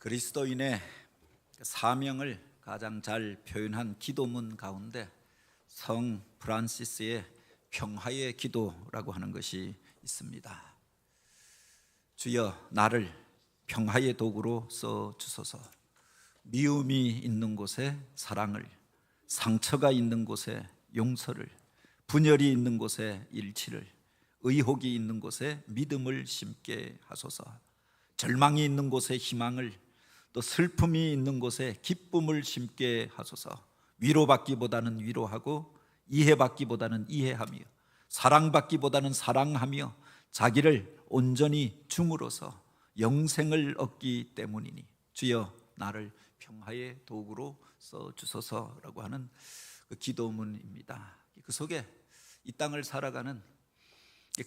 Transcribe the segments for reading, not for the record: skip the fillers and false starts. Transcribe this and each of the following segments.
그리스도인의 사명을 가장 잘 표현한 기도문 가운데 성 프란시스의 평화의 기도라고 하는 것이 있습니다. 주여, 나를 평화의 도구로 써 주소서. 미움이 있는 곳에 사랑을, 상처가 있는 곳에 용서를, 분열이 있는 곳에 일치를, 의혹이 있는 곳에 믿음을 심게 하소서. 절망이 있는 곳에 희망을, 또 슬픔이 있는 곳에 기쁨을 심게 하소서. 위로받기보다는 위로하고, 이해받기보다는 이해하며, 사랑받기보다는 사랑하며, 자기를 온전히 줌으로써 영생을 얻기 때문이니 주여, 나를 평화의 도구로 써주소서라고 하는 그 기도문입니다. 그 속에 이 땅을 살아가는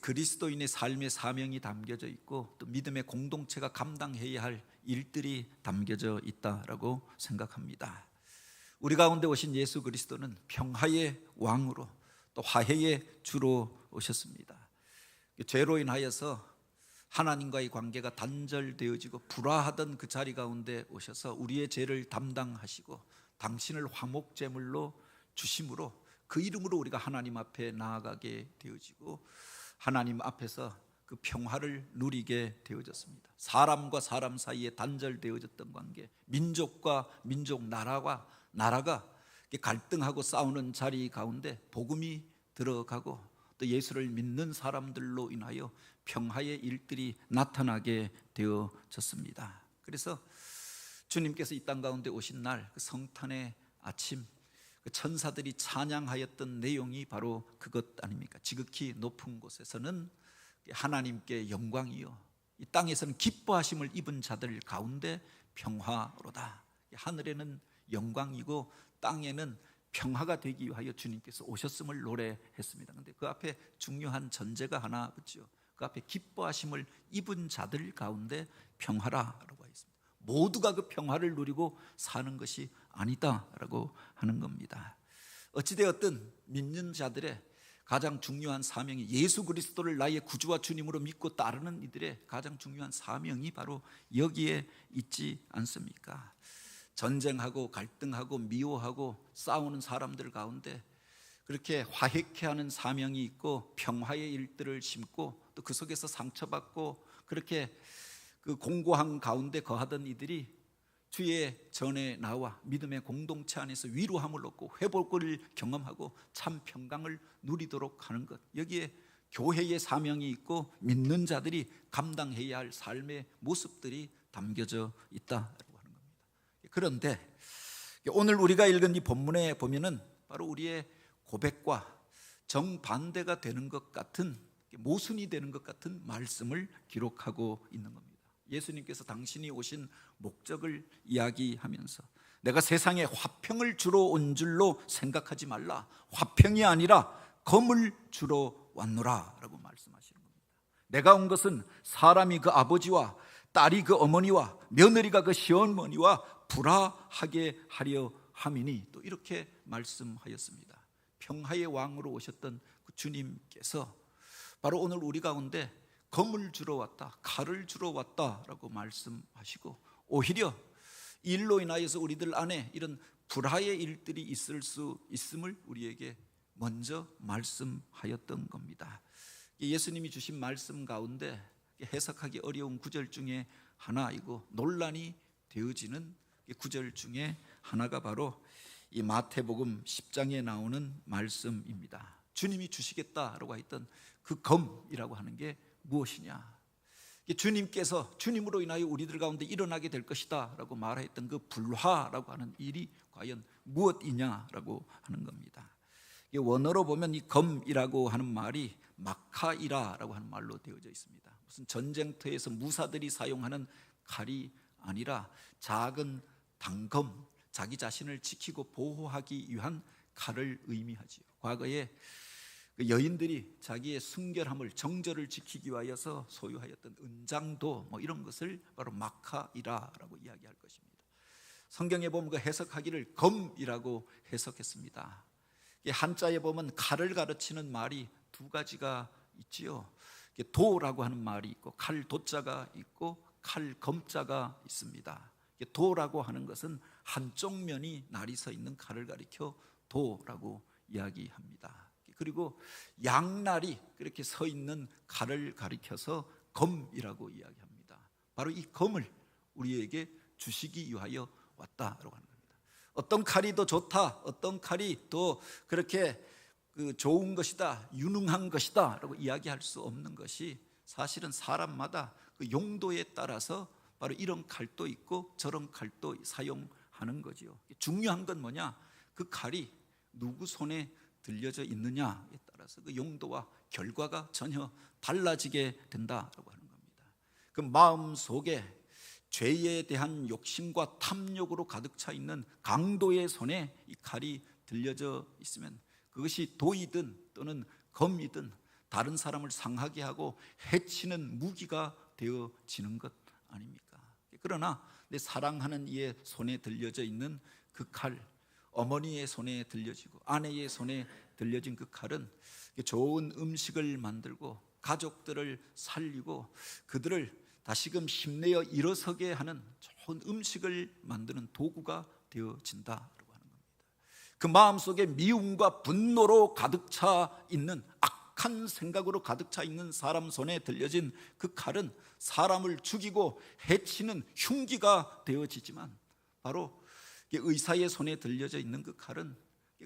그리스도인의 삶의 사명이 담겨져 있고, 또 믿음의 공동체가 감당해야 할 일들이 담겨져 있다라고 생각합니다. 우리 가운데 오신 예수 그리스도는 평화의 왕으로, 또 화해의 주로 오셨습니다. 죄로 인하여서 하나님과의 관계가 단절되어지고 불화하던 그 자리 가운데 오셔서 우리의 죄를 담당하시고 당신을 화목제물로 주심으로, 그 이름으로 우리가 하나님 앞에 나아가게 되어지고 하나님 앞에서 그 평화를 누리게 되어졌습니다. 사람과 사람 사이에 단절되어졌던 관계, 민족과 민족, 나라가 갈등하고 싸우는 자리 가운데 복음이 들어가고, 또 예수를 믿는 사람들로 인하여 평화의 일들이 나타나게 되어졌습니다. 그래서 주님께서 이 땅 가운데 오신 날, 그 성탄의 아침, 그 천사들이 찬양하였던 내용이 바로 그것 아닙니까? 지극히 높은 곳에서는 하나님께 영광이요, 이 땅에서는 기뻐하심을 입은 자들 가운데 평화로다. 하늘에는 영광이고 땅에는 평화가 되기 위하여 주님께서 오셨음을 노래했습니다. 그런데 그 앞에 중요한 전제가 하나 붙죠. 그 앞에 기뻐하심을 입은 자들 가운데 평화라라고 하였습니다. 모두가 그 평화를 누리고 사는 것이 아니다라고 하는 겁니다. 어찌되었든 믿는 자들의 가장 중요한 사명이, 예수 그리스도를 나의 구주와 주님으로 믿고 따르는 이들의 가장 중요한 사명이 바로 여기에 있지 않습니까? 전쟁하고 갈등하고 미워하고 싸우는 사람들 가운데 그렇게 화해케 하는 사명이 있고, 평화의 일들을 심고, 또 그 속에서 상처받고 그렇게 그 공고한 가운데 거하던 이들이 주의 전에 나와 믿음의 공동체 안에서 위로함을 얻고 회복을 경험하고 참 평강을 누리도록 하는 것, 여기에 교회의 사명이 있고 믿는 자들이 감당해야 할 삶의 모습들이 담겨져 있다라고 하는 겁니다. 그런데 오늘 우리가 읽은 이 본문에 보면은 바로 우리의 고백과 정반대가 되는 것 같은, 모순이 되는 것 같은 말씀을 기록하고 있는 겁니다. 예수님께서 당신이 오신 목적을 이야기하면서, 내가 세상에 화평을 주러 온 줄로 생각하지 말라, 화평이 아니라 검을 주러 왔노라 라고 말씀하시는 겁니다. 내가 온 것은 사람이 그 아버지와 딸이 그 어머니와 며느리가 그 시어머니와 불화하게 하려 함이니, 또 이렇게 말씀하였습니다. 평화의 왕으로 오셨던 그 주님께서 바로 오늘 우리 가운데 검을 주러 왔다, 칼을 주러 왔다라고 말씀하시고, 오히려 이 일로 인하여서 우리들 안에 이런 불화의 일들이 있을 수 있음을 우리에게 먼저 말씀하였던 겁니다. 예수님이 주신 말씀 가운데 해석하기 어려운 구절 중에 하나이고 논란이 되어지는 구절 중에 하나가 바로 이 마태복음 10장에 나오는 말씀입니다. 주님이 주시겠다라고 했던 그 검이라고 하는 게 무엇이냐? 주님께서 주님으로 인하여 우리들 가운데 일어나게 될 것이다 라고 말했던 그 불화라고 하는 일이 과연 무엇이냐라고 하는 겁니다. 원어로 보면 이 검이라고 하는 말이 마카이라라고 하는 말로 되어져 있습니다. 무슨 전쟁터에서 무사들이 사용하는 칼이 아니라 작은 단검, 자기 자신을 지키고 보호하기 위한 칼을 의미하지요. 과거에 그 여인들이 자기의 순결함을, 정절을 지키기 위하여서 소유하였던 은장도 이런 것을 바로 마카이라라고 이야기할 것입니다. 성경에 보면 그 해석하기를 검이라고 해석했습니다. 한자에 보면 칼을 가르치는 말이 두 가지가 있지요. 도라고 하는 말이 있고 칼 도자가 있고 칼 검자가 있습니다. 도라고 하는 것은 한쪽 면이 날이 서 있는 칼을 가리켜 도라고 이야기합니다. 그리고 양날이 그렇게 서 있는 칼을 가리켜서 검이라고 이야기합니다. 바로 이 검을 우리에게 주시기 위하여 왔다라고 하는 겁니다. 어떤 칼이 더 좋다, 어떤 칼이 더 그렇게 좋은 것이다, 유능한 것이다 라고 이야기할 수 없는 것이 사실은 사람마다 그 용도에 따라서 바로 이런 칼도 있고 저런 칼도 사용하는 거지요. 중요한 건 뭐냐? 그 칼이 누구 손에 들려져 있느냐에 따라서 그 용도와 결과가 전혀 달라지게 된다라고 하는 겁니다. 그 마음 속에 죄에 대한 욕심과 탐욕으로 가득 차 있는 강도의 손에 이 칼이 들려져 있으면 그것이 도이든 또는 검이든 다른 사람을 상하게 하고 해치는 무기가 되어지는 것 아닙니까? 그러나 내 사랑하는 이의 손에 들려져 있는 그 칼, 어머니의 손에 들려지고 아내의 손에 들려진 그 칼은 좋은 음식을 만들고 가족들을 살리고 그들을 다시금 힘내어 일어서게 하는 좋은 음식을 만드는 도구가 되어진다라고 하는 겁니다. 그 마음속에 미움과 분노로 가득 차 있는 악한 생각으로 가득 차 있는 사람 손에 들려진 그 칼은 사람을 죽이고 해치는 흉기가 되어지지만 바로 의사의 손에 들려져 있는 그 칼은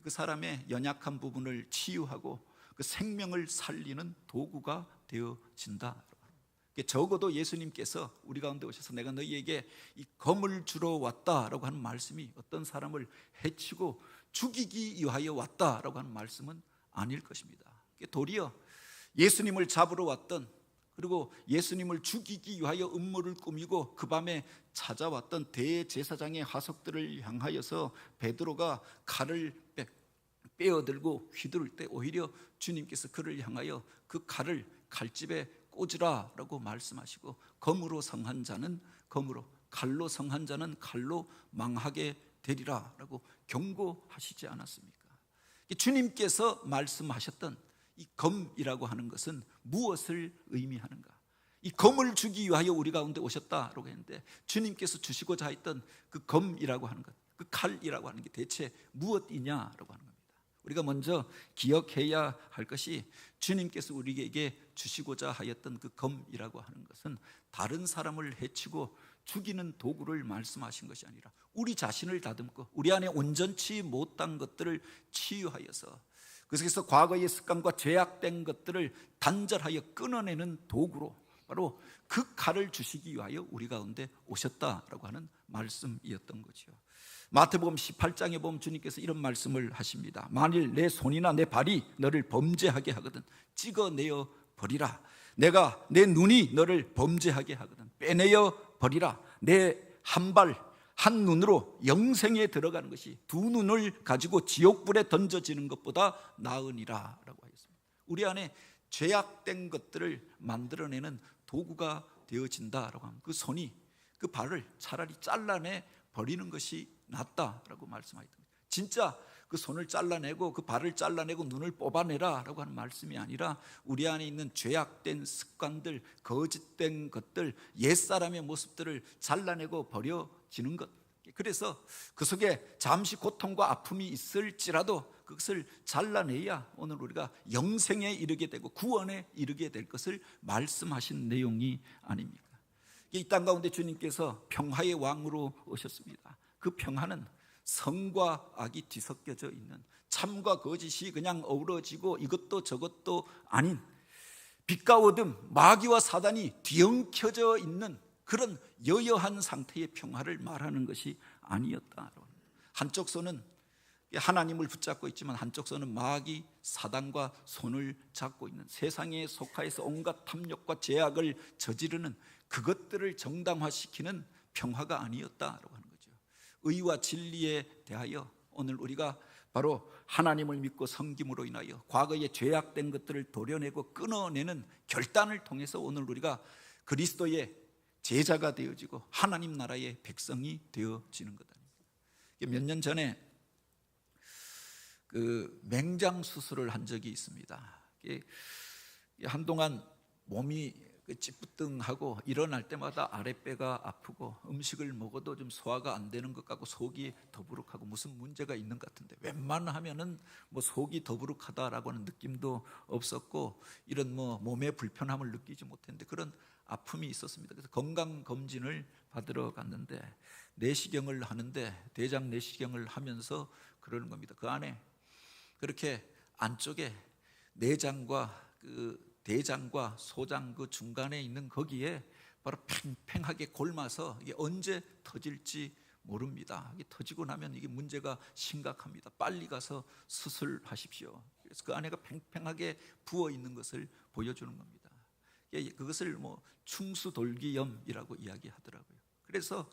그 사람의 연약한 부분을 치유하고 그 생명을 살리는 도구가 되어진다. 적어도 예수님께서 우리 가운데 오셔서 내가 너희에게 이 검을 주러 왔다라고 하는 말씀이 어떤 사람을 해치고 죽이기 위하여 왔다라고 하는 말씀은 아닐 것입니다. 도리어 예수님을 잡으러 왔던, 그리고 예수님을 죽이기 위하여 음모를 꾸미고 그 밤에 찾아왔던 대제사장의 하석들을 향하여서 베드로가 칼을 빼어들고 휘두를 때 오히려 주님께서 그를 향하여 그 칼을 칼집에 꽂으라라고 말씀하시고 검으로 성한 자는 검으로, 칼로 성한 자는 칼로 망하게 되리라라고 경고하시지 않았습니까? 주님께서 말씀하셨던 이 검이라고 하는 것은 무엇을 의미하는가? 이 검을 주기 위하여 우리 가운데 오셨다라고 했는데 주님께서 주시고자 했던 그 검이라고 하는 것, 그 칼이라고 하는 게 대체 무엇이냐라고 하는 겁니다. 우리가 먼저 기억해야 할 것이 주님께서 우리에게 주시고자 하였던 그 검이라고 하는 것은 다른 사람을 해치고 죽이는 도구를 말씀하신 것이 아니라 우리 자신을 다듬고 우리 안에 온전치 못한 것들을 치유하여서 그래서 과거의 습관과 죄악된 것들을 단절하여 끊어내는 도구로 바로 그 칼을 주시기 위하여 우리 가운데 오셨다라고 하는 말씀이었던 거죠. 마태복음 18장에 보면 주님께서 이런 말씀을 하십니다. 만일 내 손이나 내 발이 너를 범죄하게 하거든 찍어내어 버리라. 내가 내 눈이 너를 범죄하게 하거든 빼내어 버리라. 내 한 발 한 눈으로 영생에 들어가는 것이 두 눈을 가지고 지옥불에 던져지는 것보다 나으니라 라고 하였습니다. 우리 안에 죄악된 것들을 만들어내는 도구가 되어진다라고 하면 그 손이 그 발을 차라리 잘라내 버리는 것이 낫다라고 말씀하셨습니다. 진짜 그 손을 잘라내고 그 발을 잘라내고 눈을 뽑아내라 라고 하는 말씀이 아니라 우리 안에 있는 죄악된 습관들, 거짓된 것들, 옛사람의 모습들을 잘라내고 버려지는 것. 그래서 그 속에 잠시 고통과 아픔이 있을지라도 그것을 잘라내야 오늘 우리가 영생에 이르게 되고 구원에 이르게 될 것을 말씀하신 내용이 아닙니까? 이 땅 가운데 주님께서 평화의 왕으로 오셨습니다. 그 평화는 성과 악이 뒤섞여져 있는, 참과 거짓이 그냥 어우러지고 이것도 저것도 아닌, 빛과 어둠, 마귀와 사단이 뒤엉켜져 있는 그런 여여한 상태의 평화를 말하는 것이 아니었다. 한쪽 손은 하나님을 붙잡고 있지만 한쪽 손은 마귀 사단과 손을 잡고 있는, 세상에 속하여서 온갖 탐욕과 죄악을 저지르는 그것들을 정당화시키는 평화가 아니었다라고 하는 거죠. 의와 진리에 대하여 오늘 우리가 바로 하나님을 믿고 섬김으로 인하여 과거의 죄악된 것들을 도려내고 끊어내는 결단을 통해서 오늘 우리가 그리스도의 제자가 되어지고 하나님 나라의 백성이 되어지는 것 아닙니까? 몇 년 전에 그 맹장 수술을 한 적이 있습니다. 한동안 몸이 찌뿌둥하고 일어날 때마다 아랫배가 아프고 음식을 먹어도 좀 소화가 안 되는 것 같고 속이 더부룩하고 무슨 문제가 있는 것 같은데 웬만하면은 뭐 속이 더부룩하다라고 하는 느낌도 없었고 이런 뭐 몸의 불편함을 느끼지 못했는데 그런 아픔이 있었습니다. 그래서 건강검진을 받으러 갔는데 내시경을 하는데 대장 내시경을 하면서 그러는 겁니다. 그 안에 그렇게 안쪽에 내장과 대장과 소장 그 중간에 있는 거기에 바로 팽팽하게 골마서 이게 언제 터질지 모릅니다. 이게 터지고 나면 이게 문제가 심각합니다. 빨리 가서 수술하십시오. 그래서 그 안에가 팽팽하게 부어 있는 것을 보여주는 겁니다. 그것을 뭐 충수돌기염이라고 이야기하더라고요. 그래서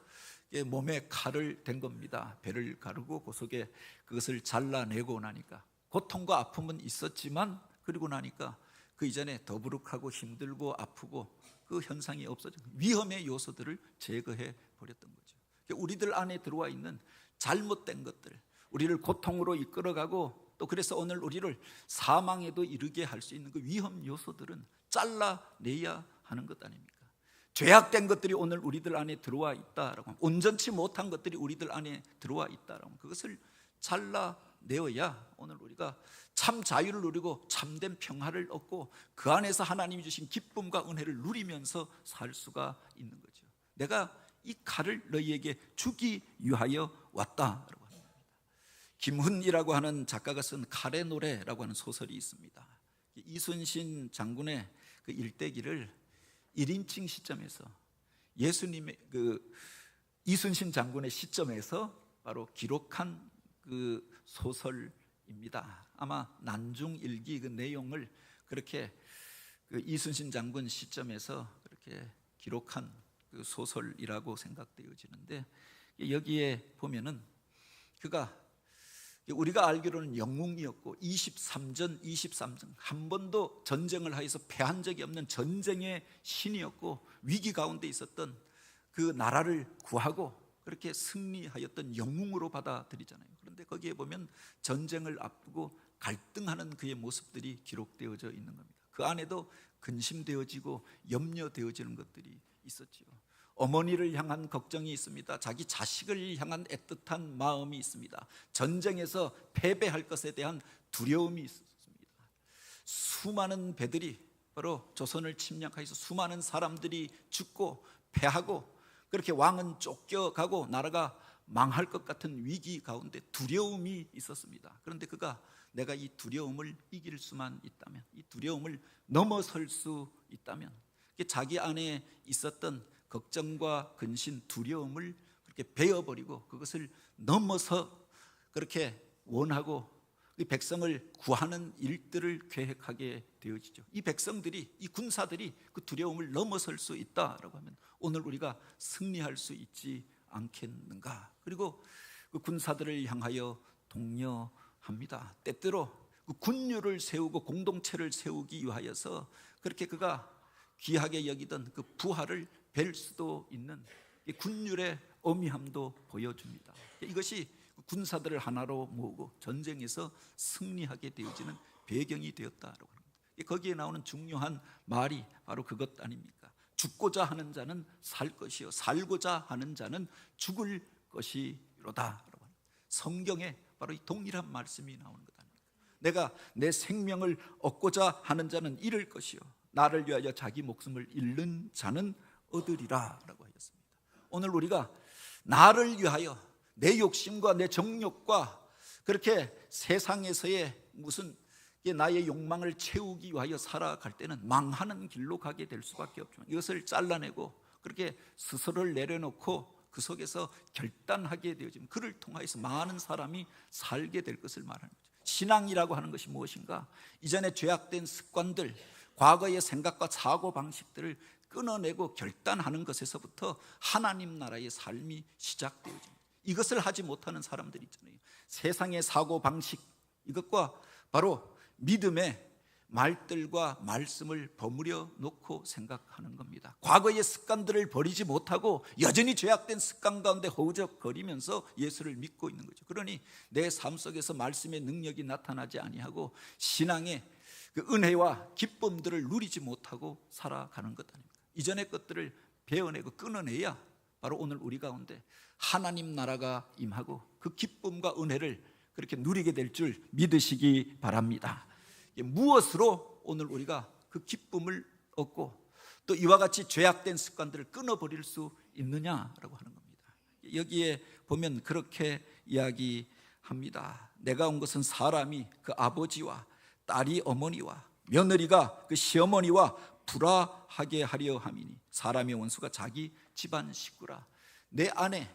몸에 칼을 댄 겁니다. 배를 가르고 그 속에 그것을 잘라내고 나니까 고통과 아픔은 있었지만 그리고 나니까 그 이전에 더부룩하고 힘들고 아프고 그 현상이 없어져 위험의 요소들을 제거해 버렸던 거죠. 우리들 안에 들어와 있는 잘못된 것들, 우리를 고통으로 이끌어가고 또 그래서 오늘 우리를 사망에도 이르게 할 수 있는 그 위험 요소들은 잘라내야 하는 것 아닙니까? 죄악된 것들이 오늘 우리들 안에 들어와 있다라고 하면, 온전치 못한 것들이 우리들 안에 들어와 있다라고 하면 그것을 잘라내어야 오늘 우리가 참 자유를 누리고 참된 평화를 얻고 그 안에서 하나님이 주신 기쁨과 은혜를 누리면서 살 수가 있는 거죠. 내가 이 칼을 너희에게 주기 위하여 왔다라고 합니다. 김훈이라고 하는 작가가 쓴 칼의 노래라고 하는 소설이 있습니다. 이순신 장군의 그 일대기를 1인칭 시점에서 예수님의 이순신 장군의 시점에서 바로 기록한 그 소설입니다. 아마 난중일기 그 내용을 그렇게 그 이순신 장군 시점에서 그렇게 기록한 그 소설이라고 생각되어지는데 여기에 보면은 그가 우리가 알기로는 영웅이었고 23전 한 번도 전쟁을 하여서 패한 적이 없는 전쟁의 신이었고 위기 가운데 있었던 그 나라를 구하고 그렇게 승리하였던 영웅으로 받아들이잖아요. 그런데 거기에 보면 전쟁을 앞두고 갈등하는 그의 모습들이 기록되어져 있는 겁니다. 그 안에도 근심되어지고 염려되어지는 것들이 있었지요. 어머니를 향한 걱정이 있습니다. 자기 자식을 향한 애틋한 마음이 있습니다. 전쟁에서 패배할 것에 대한 두려움이 있었습니다. 수많은 배들이 바로 조선을 침략하여서 수많은 사람들이 죽고 패하고 그렇게 왕은 쫓겨가고 나라가 망할 것 같은 위기 가운데 두려움이 있었습니다. 그런데 그가 내가 이 두려움을 이길 수만 있다면, 이 두려움을 넘어설 수 있다면 자기 안에 있었던 걱정과 근심, 두려움을 그렇게 베어버리고 그것을 넘어서 그렇게 원하고 이 백성을 구하는 일들을 계획하게 되어지죠. 이 백성들이, 이 군사들이 그 두려움을 넘어설 수 있다라고 하면 오늘 우리가 승리할 수 있지 않겠는가. 그리고 그 군사들을 향하여 독려합니다. 때때로 그 군율을 세우고 공동체를 세우기 위하여서 그렇게 그가 귀하게 여기던 그 부하를 뵐 수도 있는 군율의 어미함도 보여줍니다. 이것이 군사들을 하나로 모으고 전쟁에서 승리하게 되어지는 배경이 되었다라고 합니다. 거기에 나오는 중요한 말이 바로 그것 아닙니까? 죽고자 하는 자는 살 것이요 살고자 하는 자는 죽을 것이로다. 성경에 바로 이 동일한 말씀이 나오는 것 아닙니까? 내가 내 생명을 얻고자 하는 자는 잃을 것이요 나를 위하여 자기 목숨을 잃는 자는 얻으리라 라고 하였습니다. 오늘 우리가 나를 위하여 내 욕심과 내 정욕과 그렇게 세상에서의 무슨 나의 욕망을 채우기 위하여 살아갈 때는 망하는 길로 가게 될 수밖에 없지만 이것을 잘라내고 그렇게 스스로를 내려놓고 그 속에서 결단하게 되어지면 그를 통하여서 많은 사람이 살게 될 것을 말하는 거죠. 신앙이라고 하는 것이 무엇인가? 이전에 죄악된 습관들, 과거의 생각과 사고방식들을 끊어내고 결단하는 것에서부터 하나님 나라의 삶이 시작되어집니다. 이것을 하지 못하는 사람들이 있잖아요. 세상의 사고방식, 이것과 바로 믿음의 말들과 말씀을 버무려 놓고 생각하는 겁니다. 과거의 습관들을 버리지 못하고 여전히 죄악된 습관 가운데 허우적거리면서 예수를 믿고 있는 거죠. 그러니 내 삶 속에서 말씀의 능력이 나타나지 아니하고 신앙의 그 은혜와 기쁨들을 누리지 못하고 살아가는 것 아닙니까? 이전의 것들을 베어내고 끊어내야 바로 오늘 우리 가운데 하나님 나라가 임하고 그 기쁨과 은혜를 그렇게 누리게 될 줄 믿으시기 바랍니다. 무엇으로 오늘 우리가 그 기쁨을 얻고 또 이와 같이 죄악된 습관들을 끊어버릴 수 있느냐라고 하는 겁니다. 여기에 보면 그렇게 이야기합니다. 내가 온 것은 사람이 그 아버지와 딸이 어머니와 며느리가 그 시어머니와 불화하게 하려 함이니 사람의 원수가 자기 집안 식구라. 내 안에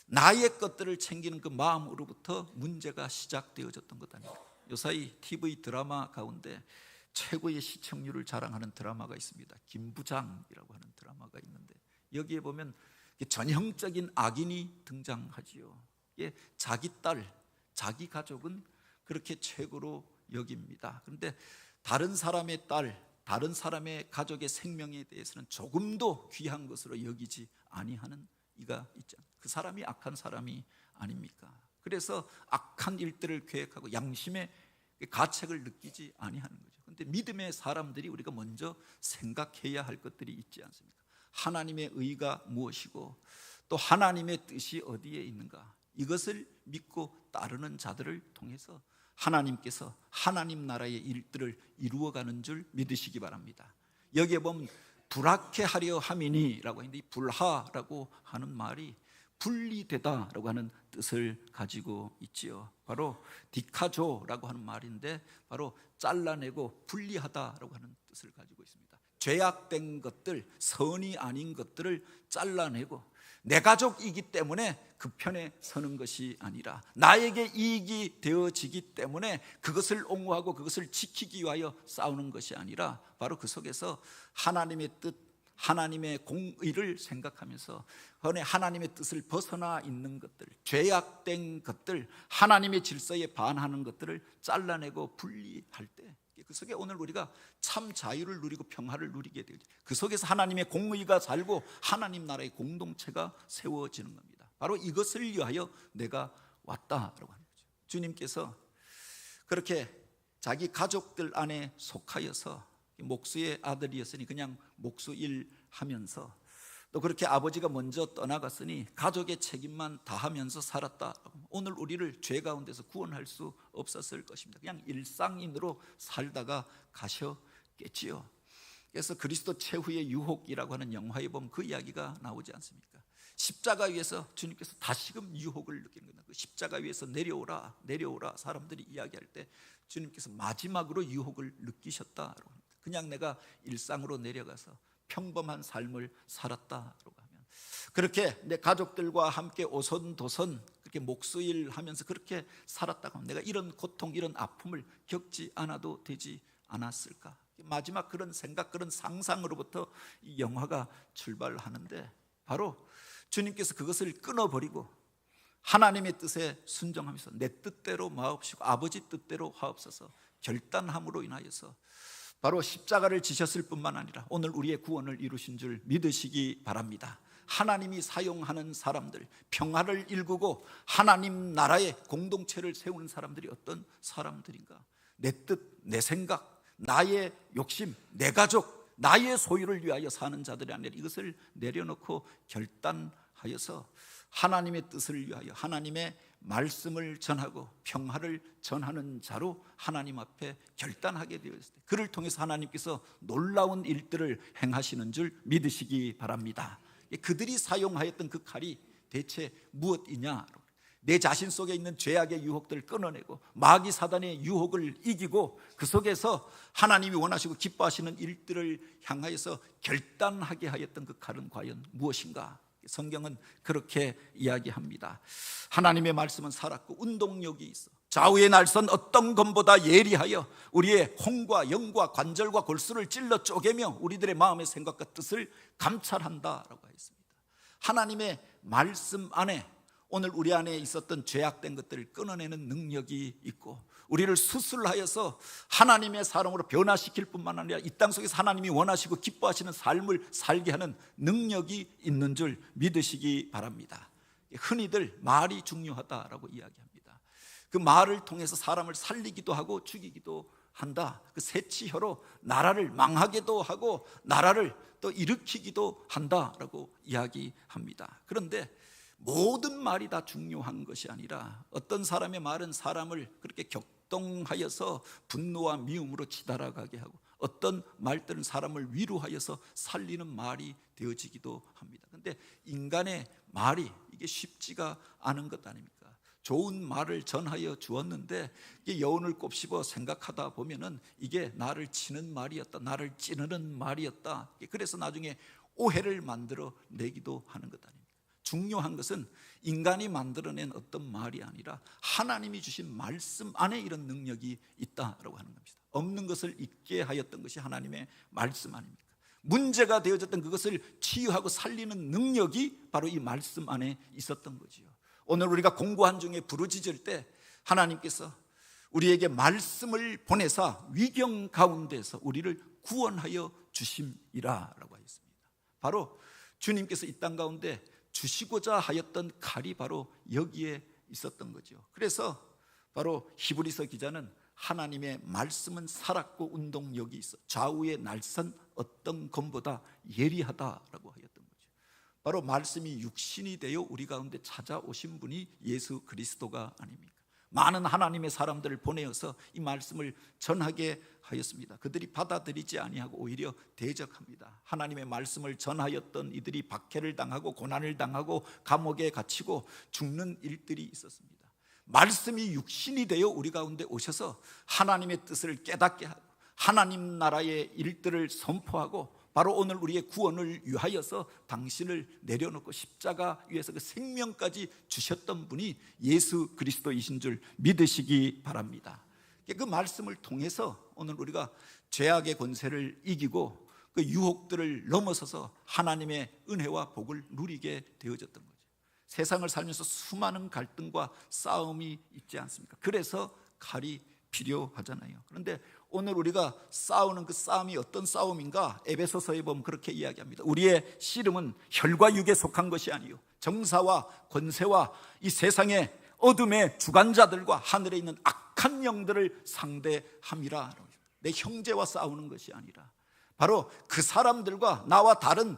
나의 것들을 챙기는 그 마음으로부터 문제가 시작되어졌던 것 아닙니까? 요사이 TV 드라마 가운데 최고의 시청률을 자랑하는 드라마가 있습니다. 김부장이라고 하는 드라마가 있는데 여기에 보면 전형적인 악인이 등장하지요. 자기 딸, 자기 가족은 그렇게 최고로 여깁니다. 그런데 다른 사람의 딸, 다른 사람의 가족의 생명에 대해서는 조금도 귀한 것으로 여기지 아니하는 이가 있잖아요. 그 사람이 악한 사람이 아닙니까? 그래서 악한 일들을 계획하고 양심의 가책을 느끼지 아니하는 거죠. 그런데 믿음의 사람들이 우리가 먼저 생각해야 할 것들이 있지 않습니까? 하나님의 의가 무엇이고 또 하나님의 뜻이 어디에 있는가, 이것을 믿고 따르는 자들을 통해서 하나님께서 하나님 나라의 일들을 이루어가는 줄 믿으시기 바랍니다. 여기에 보면 불하게 하려 함이니라고 했는데 이 불하라고 하는 말이 분리되다라고 하는 뜻을 가지고 있지요. 바로 디카조라고 하는 말인데 바로 잘라내고 분리하다라고 하는 뜻을 가지고 있습니다. 죄악된 것들, 선이 아닌 것들을 잘라내고 내 가족이기 때문에 그 편에 서는 것이 아니라 나에게 이익이 되어지기 때문에 그것을 옹호하고 그것을 지키기 위하여 싸우는 것이 아니라 바로 그 속에서 하나님의 뜻, 하나님의 공의를 생각하면서 하나님의 뜻을 벗어나 있는 것들, 죄악된 것들, 하나님의 질서에 반하는 것들을 잘라내고 분리할 때 그 속에 오늘 우리가 참 자유를 누리고 평화를 누리게 되죠. 그 속에서 하나님의 공의가 살고 하나님 나라의 공동체가 세워지는 겁니다. 바로 이것을 위하여 내가 왔다라고 하는 거죠. 주님께서 그렇게 자기 가족들 안에 속하여서 목수의 아들이었으니 그냥 목수일 하면서 또 그렇게 아버지가 먼저 떠나갔으니 가족의 책임만 다하면서 살았다. 오늘 우리를 죄 가운데서 구원할 수 없었을 것입니다. 그냥 일상인으로 살다가 가셨겠지요. 그래서 그리스도 최후의 유혹이라고 하는 영화에 보면 그 이야기가 나오지 않습니까? 십자가 위에서 주님께서 다시금 유혹을 느끼는 겁니다. 그 십자가 위에서 내려오라 내려오라 사람들이 이야기할 때 주님께서 마지막으로 유혹을 느끼셨다라고 합니다. 그냥 내가 일상으로 내려가서 평범한 삶을 살았다라고 하면 그렇게 내 가족들과 함께 오손도손 그렇게 목수일 하면서 그렇게 살았다고 하면 내가 이런 고통, 이런 아픔을 겪지 않아도 되지 않았을까? 마지막 그런 생각, 그런 상상으로부터 이 영화가 출발하는데 바로 주님께서 그것을 끊어버리고 하나님의 뜻에 순종하면서 내 뜻대로 마옵시고 아버지 뜻대로 하옵소서 결단함으로 인하여서 바로 십자가를 지셨을 뿐만 아니라 오늘 우리의 구원을 이루신 줄 믿으시기 바랍니다. 하나님이 사용하는 사람들, 평화를 일구고 하나님 나라의 공동체를 세우는 사람들이 어떤 사람들인가? 내 뜻, 내 생각, 나의 욕심, 내 가족, 나의 소유를 위하여 사는 자들이 아니라 이것을 내려놓고 결단하여서 하나님의 뜻을 위하여 하나님의 말씀을 전하고 평화를 전하는 자로 하나님 앞에 결단하게 되었을 때 그를 통해서 하나님께서 놀라운 일들을 행하시는 줄 믿으시기 바랍니다. 그들이 사용하였던 그 칼이 대체 무엇이냐? 내 자신 속에 있는 죄악의 유혹들을 끊어내고 마귀 사단의 유혹을 이기고 그 속에서 하나님이 원하시고 기뻐하시는 일들을 향하여서 결단하게 하였던 그 칼은 과연 무엇인가? 성경은 그렇게 이야기합니다. 하나님의 말씀은 살았고 운동력이 있어 좌우의 날선 어떤 검보다 예리하여 우리의 혼과 영과 관절과 골수를 찔러 쪼개며 우리들의 마음의 생각과 뜻을 감찰한다라고 했습니다. 하나님의 말씀 안에 오늘 우리 안에 있었던 죄악된 것들을 끊어내는 능력이 있고 우리를 수술하여서 하나님의 사람으로 변화시킬 뿐만 아니라 이 땅 속에서 하나님이 원하시고 기뻐하시는 삶을 살게 하는 능력이 있는 줄 믿으시기 바랍니다. 흔히들 말이 중요하다라고 이야기합니다. 그 말을 통해서 사람을 살리기도 하고 죽이기도 한다. 그 새치혀로 나라를 망하게도 하고 나라를 또 일으키기도 한다라고 이야기합니다. 그런데 모든 말이 다 중요한 것이 아니라 어떤 사람의 말은 사람을 그렇게 격동하여서 분노와 미움으로 치달아가게 하고 어떤 말들은 사람을 위로하여서 살리는 말이 되어지기도 합니다. 그런데 인간의 말이 이게 쉽지가 않은 것 아닙니까? 좋은 말을 전하여 주었는데 이게 여운을 곱씹어 생각하다 보면은 이게 나를 치는 말이었다, 나를 찌르는 말이었다. 그래서 나중에 오해를 만들어 내기도 하는 것 아닙니까? 중요한 것은 인간이 만들어낸 어떤 말이 아니라 하나님이 주신 말씀 안에 이런 능력이 있다라고 하는 겁니다. 없는 것을 있게 하였던 것이 하나님의 말씀 아닙니까? 문제가 되어졌던 그것을 치유하고 살리는 능력이 바로 이 말씀 안에 있었던 거지요. 오늘 우리가 공고한 중에 부르짖을 때 하나님께서 우리에게 말씀을 보내사 위경 가운데서 우리를 구원하여 주심이라 라고 하였습니다. 바로 주님께서 이 땅 가운데 주시고자 하였던 칼이 바로 여기에 있었던 거죠. 그래서 바로 히브리서 기자는 하나님의 말씀은 살았고 운동력이 있어 좌우의 날선 어떤 검보다 예리하다라고 하였던 거죠. 바로 말씀이 육신이 되어 우리 가운데 찾아오신 분이 예수 그리스도가 아닙니까? 많은 하나님의 사람들을 보내어서 이 말씀을 전하게 하였습니다. 그들이 받아들이지 아니하고 오히려 대적합니다. 하나님의 말씀을 전하였던 이들이 박해를 당하고 고난을 당하고 감옥에 갇히고 죽는 일들이 있었습니다. 말씀이 육신이 되어 우리 가운데 오셔서 하나님의 뜻을 깨닫게 하고 하나님 나라의 일들을 선포하고 바로 오늘 우리의 구원을 위하여서 당신을 내려놓고 십자가 위에서 그 생명까지 주셨던 분이 예수 그리스도이신 줄 믿으시기 바랍니다. 그 말씀을 통해서 오늘 우리가 죄악의 권세를 이기고 그 유혹들을 넘어서서 하나님의 은혜와 복을 누리게 되어졌던 거죠. 세상을 살면서 수많은 갈등과 싸움이 있지 않습니까? 그래서 칼이 필요하잖아요. 그런데 오늘 우리가 싸우는 그 싸움이 어떤 싸움인가? 에베소서에 보면 그렇게 이야기합니다. 우리의 씨름은 혈과 육에 속한 것이 아니요 정사와 권세와 이 세상의 어둠의 주관자들과 하늘에 있는 악한 영들을 상대함이라. 내 형제와 싸우는 것이 아니라 바로 그 사람들과 나와 다른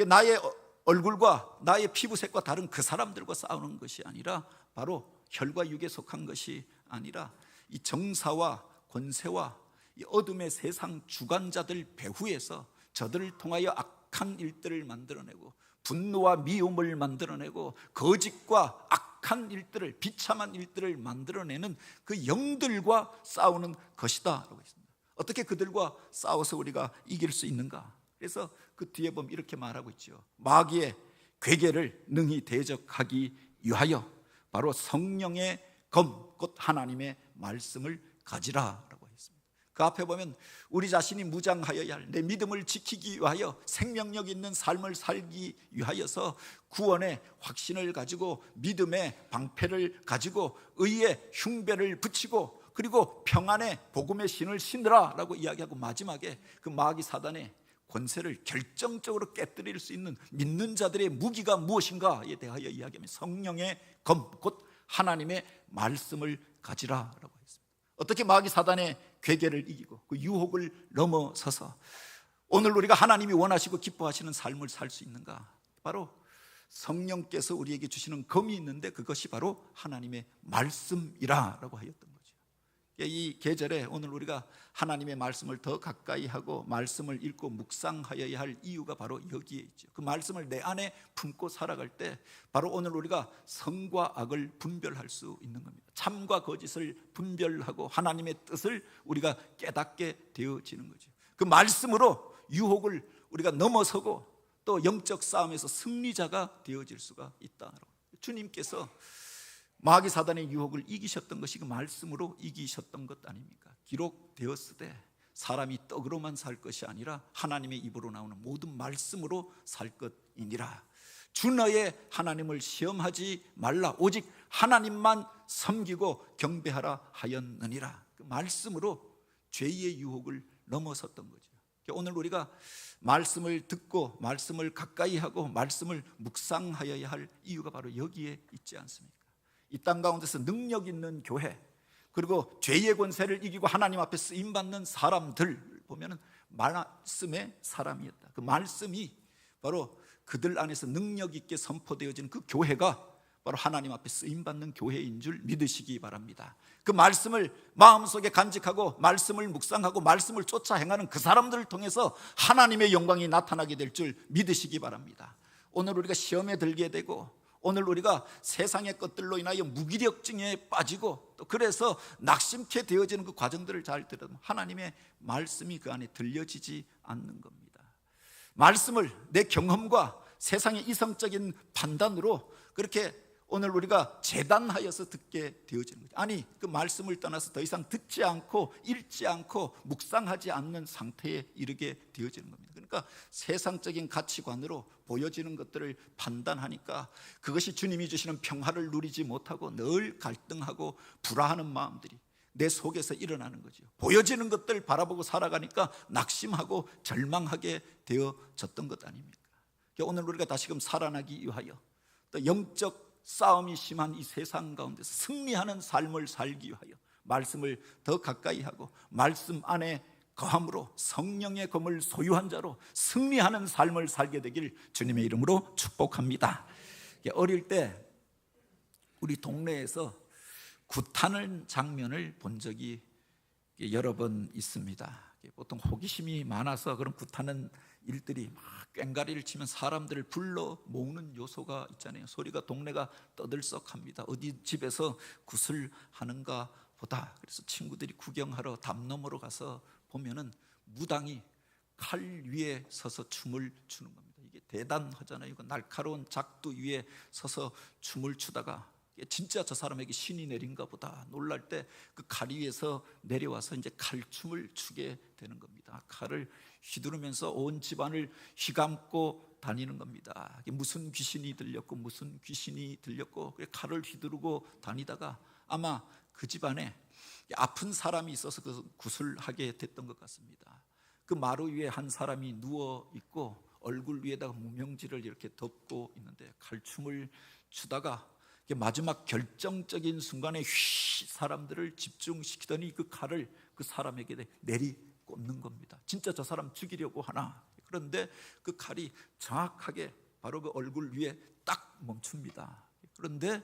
나의 얼굴과 나의 피부색과 다른 그 사람들과 싸우는 것이 아니라 바로 혈과 육에 속한 것이 아니라 이 정사와 권세와 이 어둠의 세상 주관자들 배후에서 저들을 통하여 악한 일들을 만들어내고 분노와 미움을 만들어내고 거짓과 악한 일들을 비참한 일들을 만들어내는 그 영들과 싸우는 것이다 라고 했습니다. 어떻게 그들과 싸워서 우리가 이길 수 있는가? 그래서 그 뒤에 보면 이렇게 말하고 있죠. 마귀의 괴계를 능히 대적하기 위하여 바로 성령의 검 곧 하나님의 말씀을 가지라라고 했습니다. 그 앞에 보면 우리 자신이 무장하여야 할 내 믿음을 지키기 위하여 생명력 있는 삶을 살기 위하여서 구원의 확신을 가지고 믿음의 방패를 가지고 의의 흉배를 붙이고 그리고 평안의 복음의 신을 신으라 라고 이야기하고 마지막에 그 마귀 사단의 권세를 결정적으로 깨뜨릴 수 있는 믿는 자들의 무기가 무엇인가에 대하여 이야기하면 성령의 검 곧 하나님의 말씀을 가지라라고 했습니다. 어떻게 마귀 사단의 괴계를 이기고 그 유혹을 넘어서서 오늘 우리가 하나님이 원하시고 기뻐하시는 삶을 살 수 있는가? 바로 성령께서 우리에게 주시는 검이 있는데 그것이 바로 하나님의 말씀이라라고 하였던 거죠. 이 계절에 오늘 우리가 하나님의 말씀을 더 가까이 하고 말씀을 읽고 묵상하여야 할 이유가 바로 여기에 있죠. 그 말씀을 내 안에 품고 살아갈 때 바로 오늘 우리가 선과 악을 분별할 수 있는 겁니다. 참과 거짓을 분별하고 하나님의 뜻을 우리가 깨닫게 되어지는 거죠. 그 말씀으로 유혹을 우리가 넘어서고 또 영적 싸움에서 승리자가 되어질 수가 있다. 주님께서 마귀 사단의 유혹을 이기셨던 것이 그 말씀으로 이기셨던 것 아닙니까? 기록되었으되 사람이 떡으로만 살 것이 아니라 하나님의 입으로 나오는 모든 말씀으로 살 것이니라. 주 너의 하나님을 시험하지 말라. 오직 하나님만 섬기고 경배하라 하였느니라. 그 말씀으로 죄의 유혹을 넘어섰던 거죠. 오늘 우리가 말씀을 듣고 말씀을 가까이 하고 말씀을 묵상하여야 할 이유가 바로 여기에 있지 않습니까? 이 땅 가운데서 능력 있는 교회, 그리고 죄의 권세를 이기고 하나님 앞에 쓰임받는 사람들 보면은 말씀의 사람이었다. 그 말씀이 바로 그들 안에서 능력 있게 선포되어지는 그 교회가 바로 하나님 앞에 쓰임받는 교회인 줄 믿으시기 바랍니다. 그 말씀을 마음속에 간직하고 말씀을 묵상하고 말씀을 쫓아 행하는 그 사람들을 통해서 하나님의 영광이 나타나게 될 줄 믿으시기 바랍니다. 오늘 우리가 시험에 들게 되고 오늘 우리가 세상의 것들로 인하여 무기력증에 빠지고 또 그래서 낙심케 되어지는 그 과정들을 잘 들으면 하나님의 말씀이 그 안에 들려지지 않는 겁니다. 말씀을 내 경험과 세상의 이성적인 판단으로 그렇게 오늘 우리가 재단하여서 듣게 되어지는 거죠. 아니 그 말씀을 떠나서 더 이상 듣지 않고 읽지 않고 묵상하지 않는 상태에 이르게 되어지는 겁니다. 그러니까 세상적인 가치관으로 보여지는 것들을 판단하니까 그것이 주님이 주시는 평화를 누리지 못하고 늘 갈등하고 불화하는 마음들이 내 속에서 일어나는 거죠. 보여지는 것들 바라보고 살아가니까 낙심하고 절망하게 되어졌던 것 아닙니까? 오늘 우리가 다시금 살아나기 위하여 또 영적 싸움이 심한 이 세상 가운데서 승리하는 삶을 살기 위하여 말씀을 더 가까이 하고 말씀 안에 거함으로 성령의 검을 소유한 자로 승리하는 삶을 살게 되길 주님의 이름으로 축복합니다. 어릴 때 우리 동네에서 굿하는 장면을 본 적이 여러 번 있습니다. 보통 호기심이 많아서 그런 굿하는 일들이 막 꽹가리를 치면 사람들을 불러 모으는 요소가 있잖아요. 소리가 동네가 떠들썩합니다. 어디 집에서 굿을 하는가 보다. 그래서 친구들이 구경하러 담 너머로 가서 보면은 무당이 칼 위에 서서 춤을 추는 겁니다. 이게 대단하잖아요. 이거 날카로운 작두 위에 서서 춤을 추다가 진짜 저 사람에게 신이 내린가 보다 놀랄 때 그 칼 위에서 내려와서 이제 칼춤을 추게 되는 겁니다. 칼을 휘두르면서 온 집안을 휘감고 다니는 겁니다. 무슨 귀신이 들렸고 무슨 귀신이 들렸고 칼을 휘두르고 다니다가 아마 그 집안에 아픈 사람이 있어서 그 굿을 하게 됐던 것 같습니다. 그 마루 위에 한 사람이 누워 있고 얼굴 위에다가 무명지를 이렇게 덮고 있는데 칼춤을 추다가 마지막 결정적인 순간에 사람들을 집중시키더니 그 칼을 그 사람에게 내리꽂는 겁니다. 진짜 저 사람 죽이려고 하나. 그런데 그 칼이 정확하게 바로 그 얼굴 위에 딱 멈춥니다. 그런데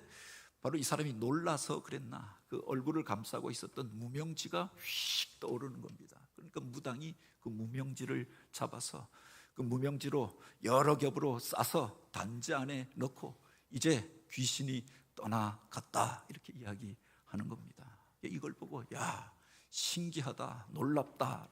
바로 이 사람이 놀라서 그랬나 그 얼굴을 감싸고 있었던 무명지가 휙 떠오르는 겁니다. 그러니까 무당이 그 무명지를 잡아서 그 무명지로 여러 겹으로 싸서 단지 안에 넣고 이제 귀신이 떠나갔다 이렇게 이야기하는 겁니다. 이걸 보고 야 신기하다 놀랍다.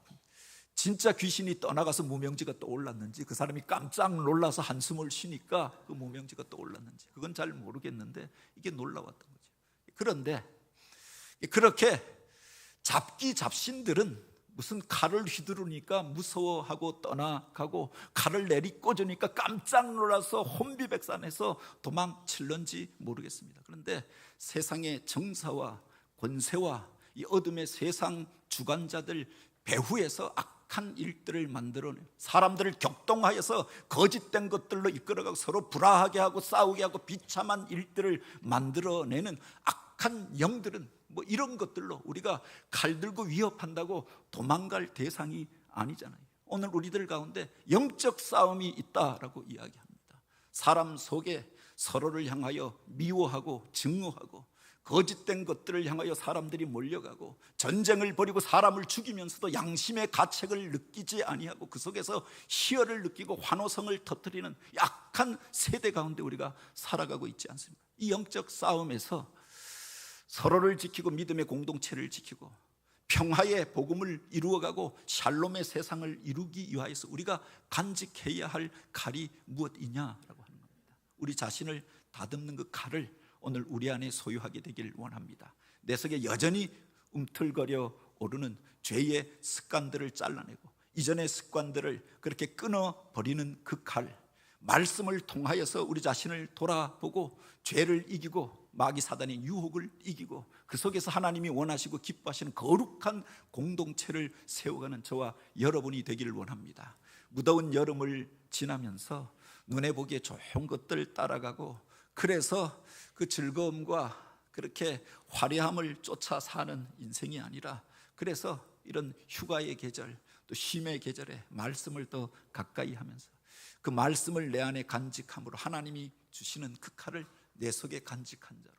진짜 귀신이 떠나가서 무명지가 떠올랐는지 그 사람이 깜짝 놀라서 한숨을 쉬니까 그 무명지가 떠올랐는지 그건 잘 모르겠는데 이게 놀라웠던 거죠. 그런데 그렇게 잡신들은 무슨 칼을 휘두르니까 무서워하고 떠나가고 칼을 내리꽂으니까 깜짝 놀라서 혼비백산해서 도망칠런지 모르겠습니다. 그런데 세상의 정사와 권세와 이 어둠의 세상 주관자들 배후에서 악한 일들을 만들어내고 사람들을 격동하여서 거짓된 것들로 이끌어가고 서로 불화하게 하고 싸우게 하고 비참한 일들을 만들어내는 악한 영들은 뭐 이런 것들로 우리가 칼 들고 위협한다고 도망갈 대상이 아니잖아요. 오늘 우리들 가운데 영적 싸움이 있다라고 이야기합니다. 사람 속에 서로를 향하여 미워하고 증오하고 거짓된 것들을 향하여 사람들이 몰려가고 전쟁을 벌이고 사람을 죽이면서도 양심의 가책을 느끼지 아니하고 그 속에서 희열을 느끼고 환호성을 터뜨리는 약한 세대 가운데 우리가 살아가고 있지 않습니까? 이 영적 싸움에서 서로를 지키고 믿음의 공동체를 지키고 평화의 복음을 이루어가고 샬롬의 세상을 이루기 위하여서 우리가 간직해야 할 칼이 무엇이냐라고 하는 겁니다. 우리 자신을 다듬는 그 칼을 오늘 우리 안에 소유하게 되길 원합니다. 내 속에 여전히 움틀거려 오르는 죄의 습관들을 잘라내고 이전의 습관들을 그렇게 끊어버리는 그 칼, 말씀을 통하여서 우리 자신을 돌아보고 죄를 이기고 마귀 사단의 유혹을 이기고 그 속에서 하나님이 원하시고 기뻐하시는 거룩한 공동체를 세워가는 저와 여러분이 되기를 원합니다. 무더운 여름을 지나면서 눈에 보기에 좋은 것들 따라가고 그래서 그 즐거움과 그렇게 화려함을 쫓아 사는 인생이 아니라, 그래서 이런 휴가의 계절, 또 쉼의 계절에 말씀을 더 가까이 하면서 그 말씀을 내 안에 간직함으로 하나님이 주시는 그 칼을 내 속에 간직한 자로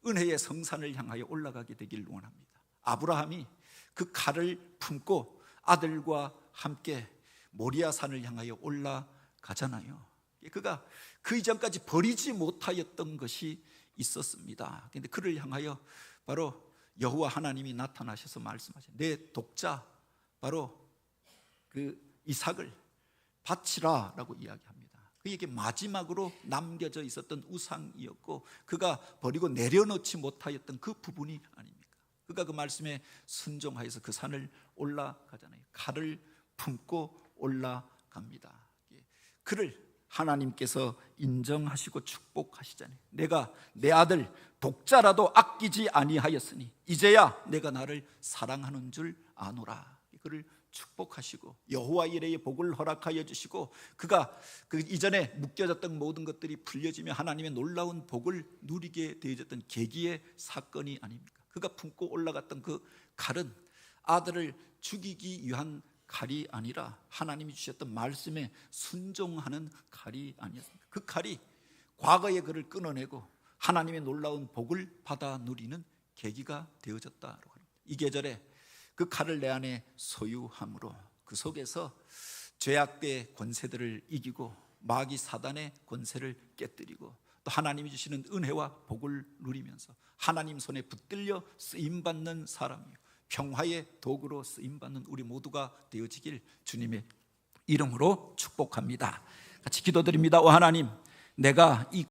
은혜의 성산을 향하여 올라가게 되길 원합니다. 아브라함이 그 칼을 품고 아들과 함께 모리아산을 향하여 올라가잖아요. 그가 그 이전까지 버리지 못하였던 것이 있었습니다. 그런데 그를 향하여 바로 여호와 하나님이 나타나셔서 말씀하신, 내 독자 바로 그 이삭을 바치라 라고 이야기합니다. 그에게 마지막으로 남겨져 있었던 우상이었고 그가 버리고 내려놓지 못하였던 그 부분이 아닙니까? 그가 그 말씀에 순종하여서 그 산을 올라가잖아요. 칼을 품고 올라갑니다. 그를 하나님께서 인정하시고 축복하시잖아요. 내가 내 아들 독자라도 아끼지 아니하였으니 이제야 내가 나를 사랑하는 줄 아노라. 그를 축복하시고 여호와 이레의 복을 허락하여 주시고 그가 그 이전에 묶여졌던 모든 것들이 풀려지며 하나님의 놀라운 복을 누리게 되어졌던 계기의 사건이 아닙니까? 그가 품고 올라갔던 그 칼은 아들을 죽이기 위한 칼이 아니라 하나님이 주셨던 말씀에 순종하는 칼이 아니었습니다. 그 칼이 과거의 그를 끊어내고 하나님의 놀라운 복을 받아 누리는 계기가 되어졌다고 합니다. 이 계절에 그 칼을 내 안에 소유함으로 그 속에서 죄악의 권세들을 이기고 마귀 사단의 권세를 깨뜨리고 또 하나님이 주시는 은혜와 복을 누리면서 하나님 손에 붙들려 쓰임받는 사람이요 평화의 도구로 쓰임받는 우리 모두가 되어지길 주님의 이름으로 축복합니다. 같이 기도드립니다. 오 하나님, 내가 이